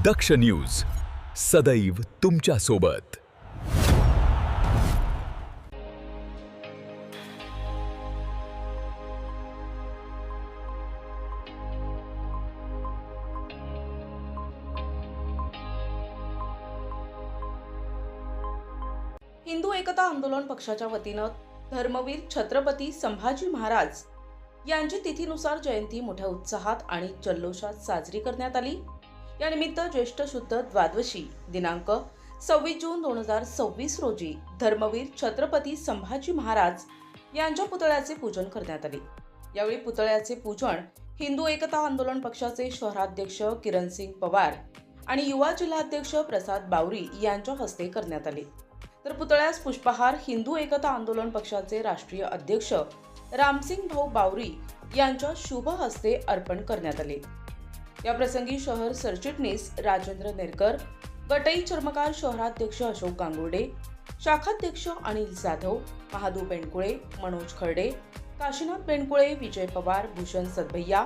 दक्ष news सदैव तुमच्या सोबत। हिंदू एकता आंदोलन पक्षाच्या वतीनं धर्मवीर छत्रपती संभाजी महाराज यांची तिथीनुसार जयंती मोठ्या उत्साहात आणि जल्लोषात साजरी करण्यात आली। या निमित्त ज्येष्ठ शुद्ध द्वादशी दिनांक 26 जून 2026 रोजी धर्मवीर छत्रपती संभाजी महाराज यांच्या पुतळ्याचे पूजन करण्यात आले। यावेळी पुतळ्याचे पूजन हिंदू एकता आंदोलन पक्षाचे शहराध्यक्ष किरणसिंग पवार आणि युवा जिल्हाध्यक्ष प्रसाद बावरी यांच्या हस्ते करण्यात आले। तर पुतळ्यास पुष्पहार हिंदू एकता आंदोलन पक्षाचे राष्ट्रीय अध्यक्ष रामसिंग भाऊ बावरी यांच्या शुभ हस्ते अर्पण करण्यात आले। या प्रसंगी शहर सरचिटणीस राजेंद्र नेरकर, गटई चर्मकार शहराध्यक्ष अशोक गांगुर्डे, शाखाध्यक्ष अनिल जाधव, महादू बेंडकुळे, मनोज खर्डे, काशीनाथ बेंडकुळे, विजय पवार, भूषण सदभैया,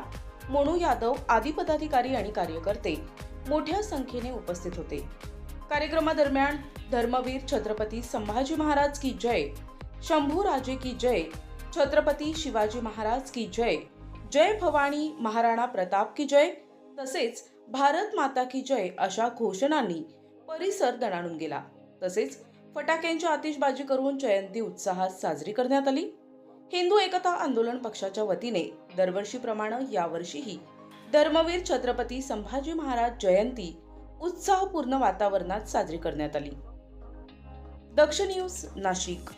मोनू यादव आदी पदाधिकारी आणि कार्यकर्ते मोठ्या संख्येने उपस्थित होते। कार्यक्रमादरम्यान धर्मवीर छत्रपती संभाजी महाराज की जय, शंभू राजे की जय, छत्रपती शिवाजी महाराज की जय, जय भवानी महाराणा प्रताप की जय तसेच भारत माता की जय अशा घोषणांनी परिसर दणाणून गेला। तसेच फटाक्यांची आतिषबाजी करून जयंती उत्साहात साजरी करण्यात आली। हिंदू एकता आंदोलन पक्षाच्या वतीने दरवर्षीप्रमाणे यावर्षीही धर्मवीर छत्रपती संभाजी महाराज जयंती उत्साहपूर्ण वातावरणात साजरी करण्यात आली। दक्ष न्यूज नाशिक।